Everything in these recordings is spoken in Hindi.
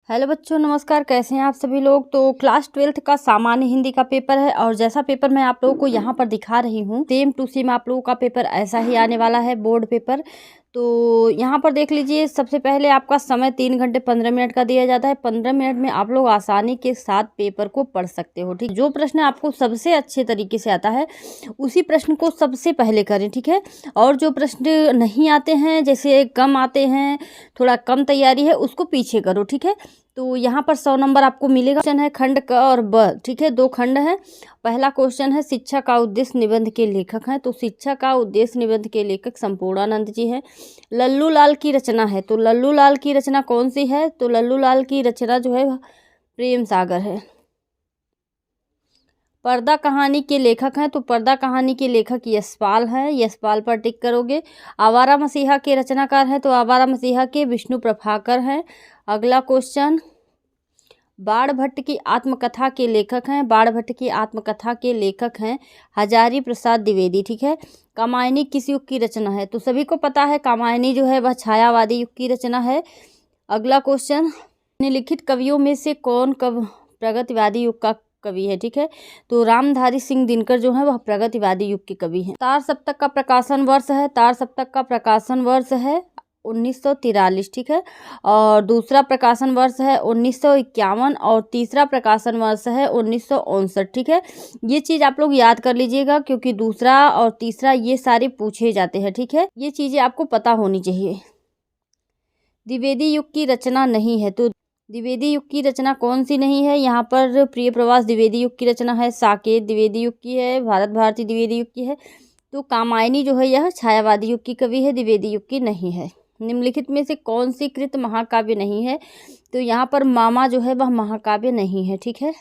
हेलो बच्चों, नमस्कार। कैसे हैं आप सभी लोग। तो क्लास 12th का सामान्य हिंदी का पेपर है और जैसा पेपर मैं आप लोगों को यहाँ पर दिखा रही हूँ सेम टू सेम आप लोगों का पेपर ऐसा ही आने वाला है, बोर्ड पेपर। तो यहाँ पर देख लीजिए, सबसे पहले आपका समय 3 घंटे 15 मिनट का दिया जाता है। 15 मिनट में आप लोग आसानी के साथ पेपर को पढ़ सकते हो। ठीक, जो प्रश्न आपको सबसे अच्छे तरीके से आता है उसी प्रश्न को सबसे पहले करें। ठीक है, और जो प्रश्न नहीं आते हैं, जैसे कम आते हैं, थोड़ा कम तैयारी है, उसको पीछे करो। ठीक है, तो यहाँ पर 100 नंबर आपको मिलेगा। क्वेश्चन है खंड क और ब। ठीक है, 2 खंड है। पहला क्वेश्चन है शिक्षा का उद्देश्य निबंध के लेखक हैं। तो शिक्षा का उद्देश्य निबंध के लेखक संपूर्णानंद जी हैं। लल्लू लाल की रचना है। तो लल्लू लाल की रचना कौन सी है? तो लल्लू लाल की रचना जो है प्रेम सागर है। पर्दा कहानी के लेखक हैं। तो पर्दा कहानी के लेखक यशपाल हैं। यशपाल पर टिक करोगे। आवारा मसीहा के रचनाकार हैं। तो आवारा मसीहा के विष्णु प्रभाकर हैं। अगला क्वेश्चन, बाण भट्ट की आत्मकथा के लेखक हैं। बाण भट्ट की आत्मकथा के लेखक हैं हजारी प्रसाद द्विवेदी। ठीक है, कामायनी किस युग की रचना है? तो सभी को पता है कामायनी जो है वह छायावादी युग की रचना है। अगला क्वेश्चन, निम्नलिखित कवियों में से कौन प्रगतिवादी युग का कवि है? ठीक है, तो रामधारी सिंह दिनकर जो है वह प्रगतिवादी युग के कवि हैं। तार सप्तक का प्रकाशन वर्ष है। तार सप्तक का प्रकाशन वर्ष है 1943। ठीक है, और दूसरा प्रकाशन वर्ष है 1951 और तीसरा प्रकाशन वर्ष है 1959। ठीक है, ये चीज़ आप लोग याद कर लीजिएगा क्योंकि दूसरा और तीसरा ये सारे पूछे जाते हैं। ठीक है, ये चीज़ें आपको पता होनी चाहिए। द्विवेदी युग की रचना नहीं है। तो द्विवेदी युग की रचना कौन सी नहीं है? यहाँ पर प्रिय प्रवास द्विवेदी युग की रचना है। साकेत द्विवेदी युग की है। भारत भारती द्विवेदी युग की है। तो कामायनी जो है यह छायावादी युग की कवि है, द्विवेदी युग की नहीं है। निम्नलिखित में से कौन सी कृत महाकाव्य नहीं है? तो यहाँ पर मामा जो है वह महाकाव्य नहीं है। ठीक है,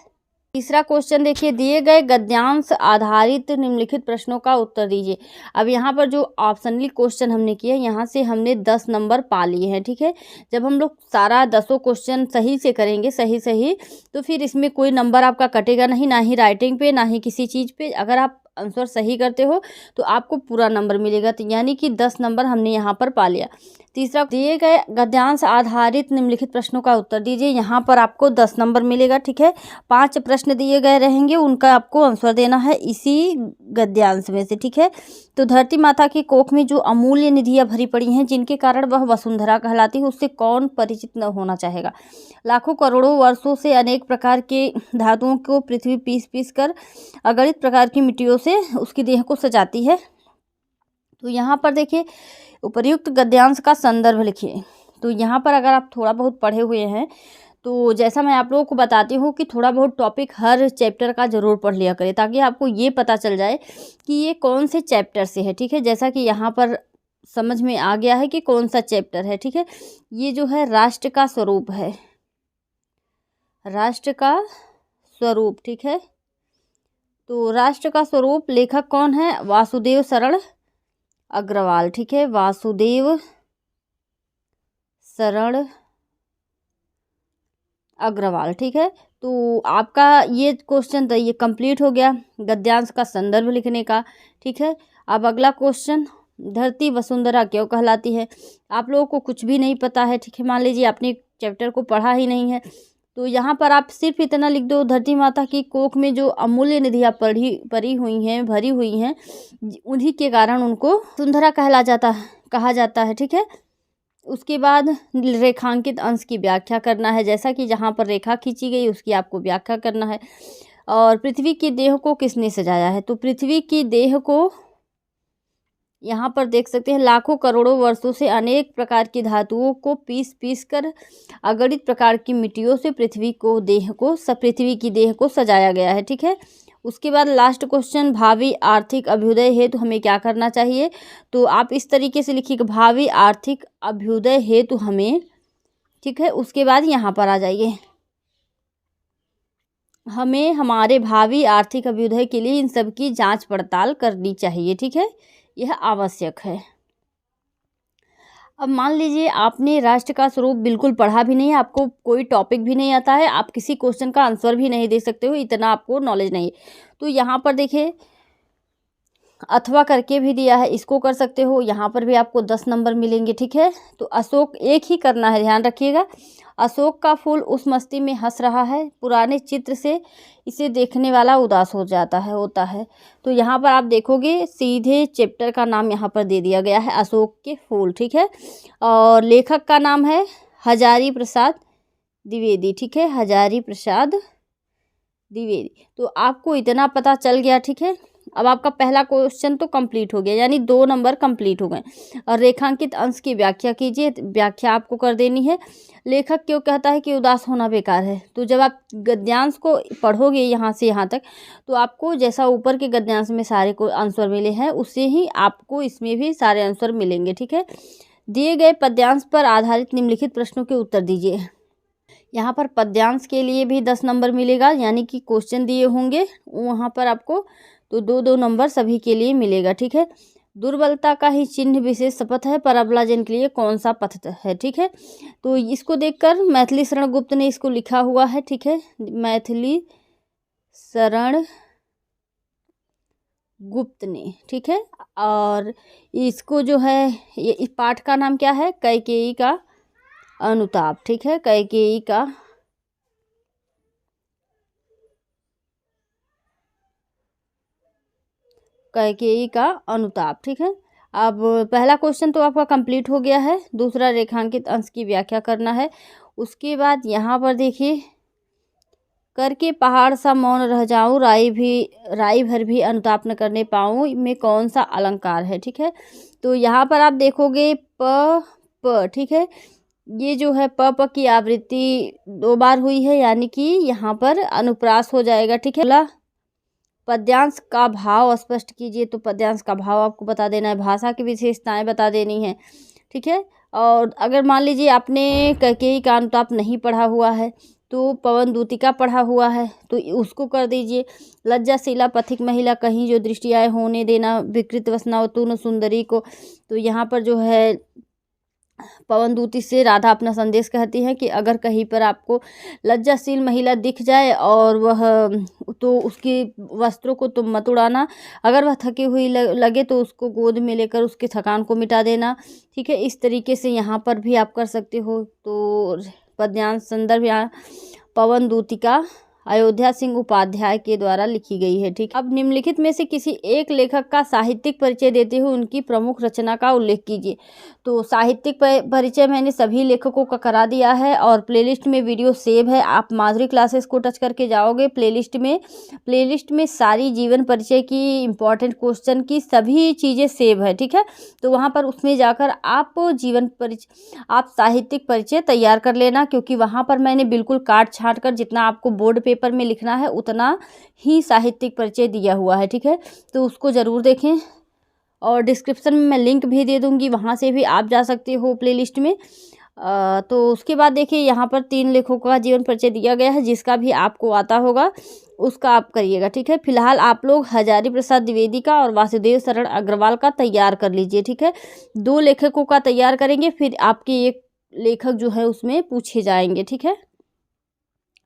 तीसरा क्वेश्चन देखिए, दिए गए गद्यांश आधारित निम्नलिखित प्रश्नों का उत्तर दीजिए। अब यहाँ पर जो ऑप्शनली क्वेश्चन हमने किए, यहाँ से हमने 10 नंबर पा लिए हैं। ठीक है, जब हम लोग सारा 10 क्वेश्चन सही से करेंगे, सही तो फिर इसमें कोई नंबर आपका कटेगा नहीं, ना ही राइटिंग पे, ना ही किसी चीज़ पे। अगर आप आंसर सही करते हो तो आपको पूरा नंबर मिलेगा। तो यानी कि 10 नंबर हमने यहाँ पर पा लिया। तीसरा, दिए गए गद्यांश आधारित निम्नलिखित प्रश्नों का उत्तर दीजिए। यहाँ पर आपको 10 नंबर मिलेगा। ठीक है, 5 प्रश्न दिए गए रहेंगे, उनका आपको आंसर देना है इसी गद्यांश में से। ठीक है, तो धरती माता की कोख में जो अमूल्य निधियाँ भरी पड़ी हैं जिनके कारण वह वसुंधरा कहलाती है, उससे कौन परिचित न होना चाहेगा? लाखों करोड़ों वर्षों से अनेक प्रकार के धातुओं को पृथ्वी पीस कर अगणित प्रकार की मिट्टियों से उसकी देह को सजाती है। तो यहाँ पर देखिए, उपर्युक्त गद्यांश का संदर्भ लिखिए। तो यहाँ पर अगर आप थोड़ा बहुत पढ़े हुए हैं तो जैसा मैं आप लोगों को बताती हूँ कि थोड़ा बहुत टॉपिक हर चैप्टर का ज़रूर पढ़ लिया करें, ताकि आपको ये पता चल जाए कि ये कौन से चैप्टर से है। ठीक है, जैसा कि यहाँ पर समझ में आ गया है कि कौन सा चैप्टर है। ठीक है, ये जो है राष्ट्र का स्वरूप है, राष्ट्र का स्वरूप। ठीक है, तो राष्ट्र का स्वरूप लेखक कौन है? वासुदेव शरण अग्रवाल। ठीक है, वासुदेव शरण अग्रवाल। ठीक है, तो आपका ये क्वेश्चन तो ये कंप्लीट हो गया गद्यांश का संदर्भ लिखने का। ठीक है, अब अगला क्वेश्चन, धरती वसुंधरा क्यों कहलाती है? आप लोगों को कुछ भी नहीं पता है। ठीक है, मान लीजिए आपने चैप्टर को पढ़ा ही नहीं है, तो यहाँ पर आप सिर्फ इतना लिख दो, धरती माता की कोख में जो अमूल्य निधियाँ भरी हुई हैं उन्हीं के कारण उनको वसुंधरा कहा जाता है। ठीक है, उसके बाद रेखांकित अंश की व्याख्या करना है, जैसा कि जहाँ पर रेखा खींची गई उसकी आपको व्याख्या करना है। और पृथ्वी की देह को किसने सजाया है? तो पृथ्वी की देह को यहाँ पर देख सकते हैं, लाखों करोड़ों वर्षों से अनेक प्रकार की धातुओं को पीस कर अगणित प्रकार की मिट्टियों से पृथ्वी की देह को सजाया गया है। ठीक है, उसके बाद लास्ट क्वेश्चन, भावी आर्थिक अभ्युदय हेतु हमें क्या करना चाहिए? तो आप इस तरीके से लिखिए, भावी आर्थिक अभ्युदय हेतु हमें, ठीक है, उसके बाद यहाँ पर आ जाइए, हमें हमारे भावी आर्थिक अभ्युदय के लिए इन सब की जांच पड़ताल करनी चाहिए। ठीक है, यह आवश्यक है। अब मान लीजिए आपने राष्ट्र का स्वरूप बिल्कुल पढ़ा भी नहीं है, आपको कोई टॉपिक भी नहीं आता है, आप किसी क्वेश्चन का आंसर भी नहीं दे सकते हो, इतना आपको नॉलेज नहीं है। तो यहाँ पर देखिए, अथवा करके भी दिया है, इसको कर सकते हो, यहाँ पर भी आपको 10 नंबर मिलेंगे। ठीक है, तो अशोक एक ही करना है, ध्यान रखिएगा। अशोक का फूल उस मस्ती में हंस रहा है, पुराने चित्र से इसे देखने वाला उदास हो जाता है होता है। तो यहाँ पर आप देखोगे सीधे चैप्टर का नाम यहाँ पर दे दिया गया है, अशोक के फूल। ठीक है, और लेखक का नाम है हजारी प्रसाद द्विवेदी। ठीक है, हजारी प्रसाद द्विवेदी। तो आपको इतना पता चल गया। ठीक है, अब आपका पहला क्वेश्चन तो कंप्लीट हो गया, यानी 2 नंबर कंप्लीट हो गए। और रेखांकित अंश की व्याख्या कीजिए। व्याख्या आपको कर देनी है। लेखक क्यों कहता है कि उदास होना बेकार है? तो जब आप गद्यांश को पढ़ोगे यहाँ से यहाँ तक, तो आपको जैसा ऊपर के गद्यांश में सारे को आंसर मिले हैं, उससे ही आपको इसमें भी सारे आंसर मिलेंगे। ठीक है, दिए गए पद्यांश पर आधारित निम्नलिखित प्रश्नों के उत्तर दीजिए। यहाँ पर पद्यांश के लिए भी 10 नंबर मिलेगा, यानी कि क्वेश्चन दिए होंगे वहाँ पर आपको तो 2-2 नंबर सभी के लिए मिलेगा। ठीक है, दुर्बलता का ही चिन्ह विशेष शपथ है, पर अबलाजन के लिए कौन सा पथ है? ठीक है, तो इसको देखकर मैथिली शरण गुप्त ने इसको लिखा हुआ है। ठीक है, मैथिली शरण गुप्त ने। ठीक है, और इसको जो है ये इस पाठ का नाम क्या है? कैकेयी का अनुताप। ठीक है, कैकेयी का अनुताप। ठीक है, अब पहला क्वेश्चन तो आपका कंप्लीट हो गया है। दूसरा रेखांकित अंश की व्याख्या करना है। उसके बाद यहाँ पर देखिए, करके पहाड़ सा मौन रह जाऊं, राई भर भी अनुताप न करने पाऊं में कौन सा अलंकार है? ठीक है, तो यहाँ पर आप देखोगे प। ठीक है, ये जो है प की आवृत्ति 2 बार हुई है, यानी कि यहाँ पर अनुप्रास हो जाएगा। ठीक है, पद्यांश का भाव स्पष्ट कीजिए। तो पद्यांश का भाव आपको बता देना है, भाषा की विशेषताएं बता देनी है। ठीक है, और अगर मान लीजिए आपने कैकेयी का अनुताप नहीं पढ़ा हुआ है, तो पवन दूतिका पढ़ा हुआ है, तो उसको कर दीजिए। लज्जाशीला पथिक महिला कहीं जो दृष्टि आए होने देना, विकृत वसना तू न सुंदरी को। तो यहाँ पर जो है पवन दूती से राधा अपना संदेश कहती है कि अगर कहीं पर आपको लज्जाशील महिला दिख जाए और वह तो उसके वस्त्रों को तुम मत उड़ाना, अगर वह थकी हुई लगे तो उसको गोद में लेकर उसके थकान को मिटा देना। ठीक है, इस तरीके से यहाँ पर भी आप कर सकते हो। तो पद्यांश संदर्भ यहाँ पवन दूतिका अयोध्या सिंह उपाध्याय के द्वारा लिखी गई है। ठीक, अब निम्नलिखित में से किसी एक लेखक का साहित्यिक परिचय देते हुए उनकी प्रमुख रचना का उल्लेख कीजिए। तो साहित्यिक परिचय मैंने सभी लेखकों का करा दिया है, और प्लेलिस्ट में वीडियो सेव है। आप माधुरी क्लासेस को टच करके जाओगे, प्लेलिस्ट में सारी जीवन परिचय की इंपॉर्टेंट क्वेश्चन की सभी चीज़ें सेव है। ठीक है, तो वहाँ पर उसमें जाकर आप आप साहित्यिक परिचय तैयार कर लेना, क्योंकि वहाँ पर मैंने बिल्कुल काट छाँट कर जितना आपको बोर्ड पेपर में लिखना है उतना ही साहित्यिक परिचय दिया हुआ है। ठीक है, तो उसको ज़रूर देखें, और डिस्क्रिप्शन में मैं लिंक भी दे दूँगी, वहाँ से भी आप जा सकते हो प्लेलिस्ट में। तो उसके बाद देखिए, यहाँ पर 3 लेखकों का जीवन परिचय दिया गया है, जिसका भी आपको आता होगा उसका आप करिएगा। ठीक है, फिलहाल आप लोग हजारी प्रसाद द्विवेदी का और वासुदेव शरण अग्रवाल का तैयार कर लीजिए। ठीक है, 2 लेखकों का तैयार करेंगे, फिर आपके एक लेखक जो है उसमें पूछे जाएंगे। ठीक है,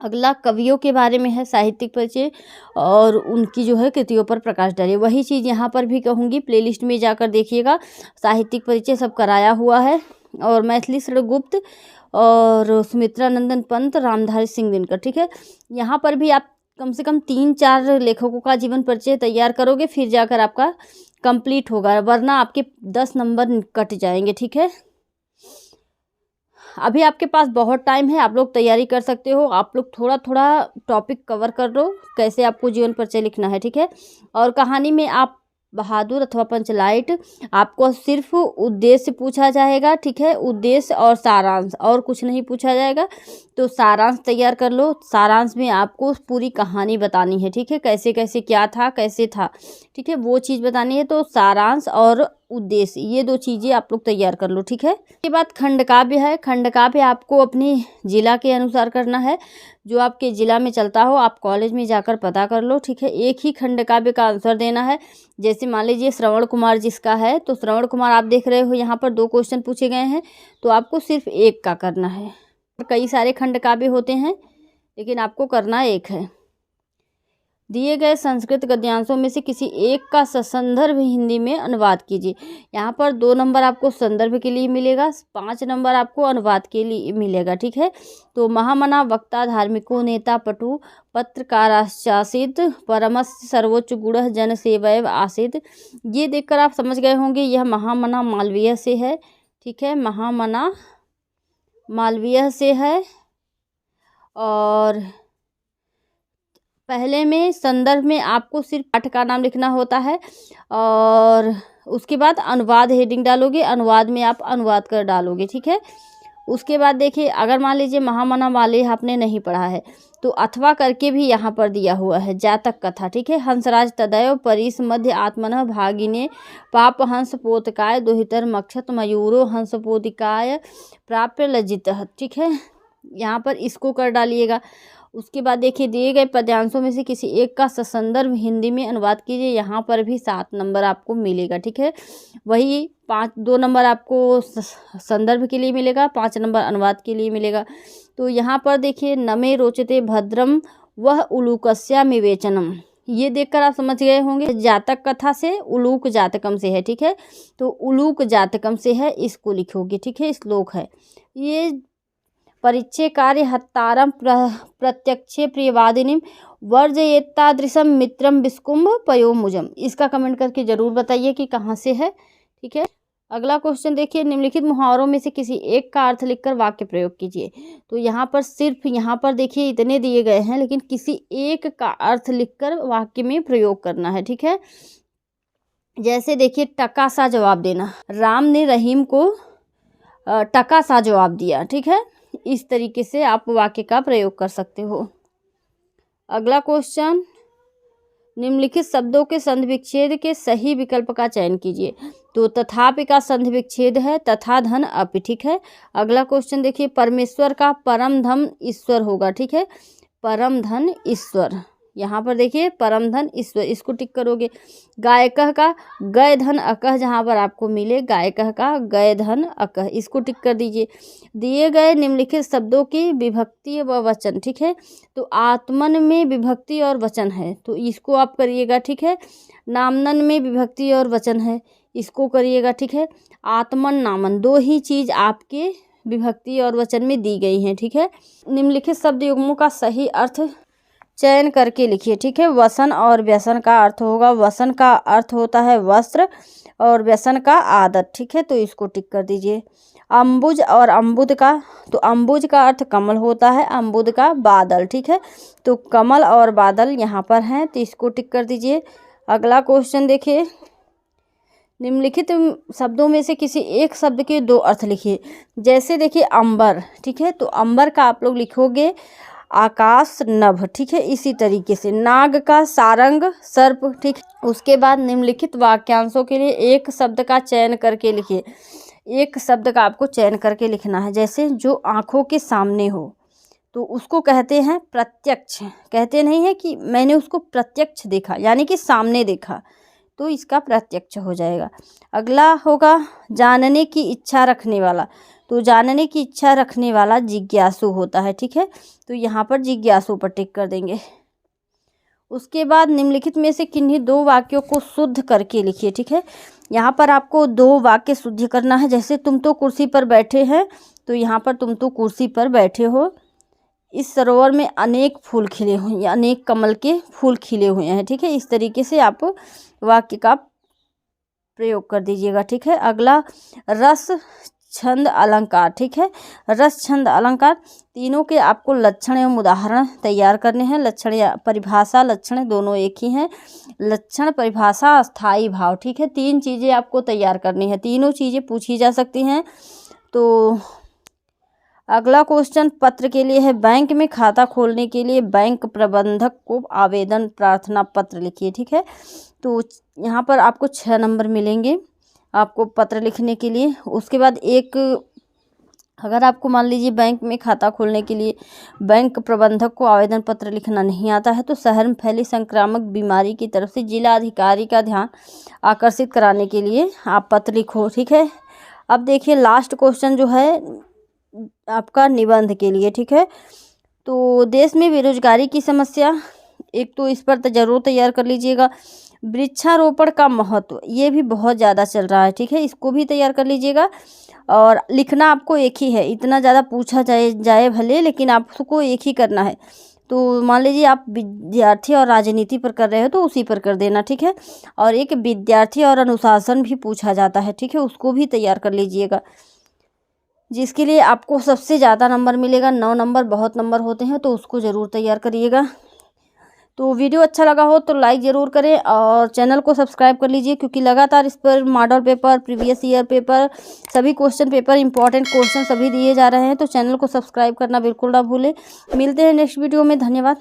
अगला कवियों के बारे में है, साहित्यिक परिचय और उनकी जो है कृतियों पर प्रकाश डालिए। वही चीज़ यहाँ पर भी कहूँगी, प्लेलिस्ट में जाकर देखिएगा, साहित्यिक परिचय सब कराया हुआ है। और मैथिली शरण गुप्त और सुमित्रा नंदन पंत, रामधारी सिंह दिनकर। ठीक है, यहाँ पर भी आप कम से कम 3-4 लेखकों का जीवन परिचय तैयार करोगे, फिर जाकर आपका कंप्लीट होगा, वरना आपके 10 नंबर कट जाएंगे। ठीक है, अभी आपके पास बहुत टाइम है, आप लोग तैयारी कर सकते हो। आप लोग थोड़ा थोड़ा टॉपिक कवर कर लो, कैसे आपको जीवन परिचय लिखना है। ठीक है, और कहानी में आप बहादुर अथवा पंचलाइट, आपको सिर्फ उद्देश्य पूछा जाएगा। ठीक है, उद्देश्य और सारांश, और कुछ नहीं पूछा जाएगा। तो सारांश तैयार कर लो। सारांश में आपको पूरी कहानी बतानी है। ठीक है, कैसे कैसे क्या था, कैसे था। ठीक है, वो चीज़ बतानी है। तो सारांश और उद्देश्य, ये 2 चीज़ें आप लोग तैयार कर लो। ठीक है, इसके बाद खंडकाव्य है। खंडकाव्य आपको अपनी जिला के अनुसार करना है, जो आपके जिला में चलता हो आप कॉलेज में जाकर पता कर लो। ठीक है, एक ही खंडकाव्य का आंसर देना है। जैसे मान लीजिए श्रवण कुमार जिसका है, तो श्रवण कुमार आप देख रहे हो यहाँ पर 2 क्वेश्चन पूछे गए हैं, तो आपको सिर्फ एक का करना है। कई सारे खंडकाव्य होते हैं, लेकिन आपको करना एक है। दिए गए संस्कृत गद्यांशों में से किसी एक का ससंदर्भ हिंदी में अनुवाद कीजिए। यहाँ पर 2 नंबर आपको संदर्भ के लिए मिलेगा, 5 नंबर आपको अनुवाद के लिए मिलेगा। ठीक है, तो महामना, वक्ता, धार्मिको, नेता, पटु, पत्रकाराश्चासीत, परमस्य सर्वोच्च गुणः जन सेवैव आसीत। ये देखकर आप समझ गए होंगे यह महामना मालवीय से है। ठीक है, महामना मालवीय से है। और पहले में संदर्भ में आपको सिर्फ पाठ का नाम लिखना होता है और उसके बाद अनुवाद हेडिंग डालोगे, अनुवाद में आप अनुवाद कर डालोगे। ठीक है, उसके बाद देखिए, अगर मान लीजिए महामना मालवीय आपने नहीं पढ़ा है तो अथवा करके भी यहाँ पर दिया हुआ है जातक कथा। ठीक है, हंसराज तदैव परीस मध्य आत्मनः भागिने पाप हंस पोतकाय दोहितर मक्षत मयूरो हंस पोतिकाय प्राप्य लज्जितः। ठीक है, यहाँ पर इसको कर डालिएगा। उसके बाद देखिए, दिए गए पद्यांशों में से किसी एक का ससंदर्भ हिंदी में अनुवाद कीजिए। यहाँ पर भी 7 नंबर आपको मिलेगा। ठीक है, वही 2 नंबर आपको संदर्भ के लिए मिलेगा, 5 नंबर अनुवाद के लिए मिलेगा। तो यहाँ पर देखिए, नमे रोचते भद्रम वह उलूकस्या विवेचनम, ये देखकर आप समझ गए होंगे जातक कथा से उलूक जातकम से है। ठीक है, तो उलूक जातकम से है, इसको लिखोगे। ठीक है, श्लोक है ये। परिचय कार्य हत्तारम प्रत्यक्षे प्रियवादिनीम वर्जयेत्तादृशम मित्रम विस्कुंभ पयोमुजम। इसका कमेंट करके जरूर बताइए कि कहाँ से है। ठीक है, अगला क्वेश्चन देखिए, निम्नलिखित मुहावरों में से किसी एक का अर्थ लिखकर वाक्य प्रयोग कीजिए। तो यहाँ पर सिर्फ यहाँ पर देखिए इतने दिए गए हैं, लेकिन किसी एक का अर्थ लिखकर वाक्य में प्रयोग करना है। ठीक है, जैसे देखिए, टका सा जवाब देना, राम ने रहीम को टका सा जवाब दिया। ठीक है, इस तरीके से आप वाक्य का प्रयोग कर सकते हो। अगला क्वेश्चन, निम्नलिखित शब्दों के संधि विच्छेद के सही विकल्प का चयन कीजिए। तो तथापि का संधि विच्छेद है तथा धन अपि। ठीक है, अगला क्वेश्चन देखिए, परमेश्वर का परम धन ईश्वर होगा। ठीक है, परम धन ईश्वर, यहाँ पर देखिए परम धन ईश्वर, इसको टिक करोगे। गायकः का गय धन अकह, जहाँ पर आपको मिले गायकः का गय धन अकह, इसको टिक कर दीजिए। दिए गए निम्नलिखित शब्दों की विभक्ति व वचन। ठीक है, तो आत्मन में विभक्ति और वचन है, तो इसको आप करिएगा। ठीक है, नामनन में विभक्ति और वचन है, इसको करिएगा। ठीक है, आत्मन नामन 2 ही चीज आपके विभक्ति और वचन में दी गई हैं। ठीक है, निम्नलिखित शब्द युग्मों का सही अर्थ चयन करके लिखिए। ठीक है, वसन और व्यसन का अर्थ होगा, वसन का अर्थ होता है वस्त्र और व्यसन का आदत। ठीक है, तो इसको टिक कर दीजिए। अम्बुज और अम्बुद का, तो अम्बुज का अर्थ कमल होता है, अम्बुद का बादल। ठीक है, तो कमल और बादल यहाँ पर हैं, तो इसको टिक कर दीजिए। अगला क्वेश्चन देखिए, निम्नलिखित शब्दों में से किसी एक शब्द के 2 अर्थ लिखिए। जैसे देखिए अंबर। ठीक है, तो अंबर का आप लोग लिखोगे आकाश नभ। ठीक है, इसी तरीके से नाग का सारंग सर्प। ठीक, उसके बाद निम्नलिखित वाक्यांशों के लिए एक शब्द का चयन करके लिखिए। एक शब्द का आपको चयन करके लिखना है, जैसे जो आंखों के सामने हो तो उसको कहते हैं प्रत्यक्ष। कहते नहीं है कि मैंने उसको प्रत्यक्ष देखा, यानी कि सामने देखा, तो इसका प्रत्यक्ष हो जाएगा। अगला होगा जानने की इच्छा रखने वाला, तो जानने की इच्छा रखने वाला जिज्ञासु होता है। ठीक है, तो यहाँ पर जिज्ञासु पर टिक कर देंगे। उसके बाद निम्नलिखित में से किन्हीं 2 वाक्यों को शुद्ध करके लिखिए। ठीक है, यहाँ पर आपको 2 वाक्य शुद्ध करना है। जैसे तुम तो कुर्सी पर बैठे हैं, तो यहाँ पर तुम तो कुर्सी पर बैठे हो, इस सरोवर में अनेक फूल खिले हुए हैं, अनेक कमल के फूल खिले हुए हैं। ठीक है, इस तरीके से आप वाक्य का प्रयोग कर दीजिएगा। ठीक है, अगला रस छंद अलंकार। ठीक है, रस छंद अलंकार तीनों के आपको लक्षण एवं उदाहरण तैयार करने हैं। लक्षण या परिभाषा, लक्षण दोनों एक ही हैं। लक्षण, परिभाषा, अस्थाई भाव। ठीक है, 3 चीज़ें आपको तैयार करनी है, तीनों चीज़ें पूछी जा सकती हैं। तो अगला क्वेश्चन पत्र के लिए है, बैंक में खाता खोलने के लिए बैंक प्रबंधक को आवेदन प्रार्थना पत्र लिखिए। ठीक है, तो यहाँ पर आपको 6 नंबर मिलेंगे आपको पत्र लिखने के लिए। उसके बाद एक, अगर आपको मान लीजिए बैंक में खाता खोलने के लिए बैंक प्रबंधक को आवेदन पत्र लिखना नहीं आता है, तो शहर में फैली संक्रामक बीमारी की तरफ से जिला अधिकारी का ध्यान आकर्षित कराने के लिए आप पत्र लिखो। ठीक है, अब देखिए लास्ट क्वेश्चन जो है आपका निबंध के लिए। ठीक है, तो देश में बेरोजगारी की समस्या एक तो इस पर तो ज़रूर तैयार कर लीजिएगा। वृक्षारोपण का महत्व, ये भी बहुत ज़्यादा चल रहा है, ठीक है, इसको भी तैयार कर लीजिएगा। और लिखना आपको एक ही है, इतना ज़्यादा पूछा जाए भले, लेकिन आपको एक ही करना है। तो मान लीजिए आप विद्यार्थी और राजनीति पर कर रहे हो तो उसी पर कर देना, ठीक है। और एक विद्यार्थी और अनुशासन भी पूछा जाता है, ठीक है, उसको भी तैयार कर लीजिएगा, जिसके लिए आपको सबसे ज़्यादा नंबर मिलेगा। 9 नंबर बहुत नंबर होते हैं, तो उसको ज़रूर तैयार करिएगा। तो वीडियो अच्छा लगा हो तो लाइक ज़रूर करें और चैनल को सब्सक्राइब कर लीजिए, क्योंकि लगातार इस पर model paper, previous year paper, सभी क्वेश्चन पेपर, इंपॉर्टेंट क्वेश्चन सभी दिए जा रहे हैं। तो चैनल को सब्सक्राइब करना बिल्कुल ना भूलें। मिलते हैं नेक्स्ट वीडियो में। धन्यवाद।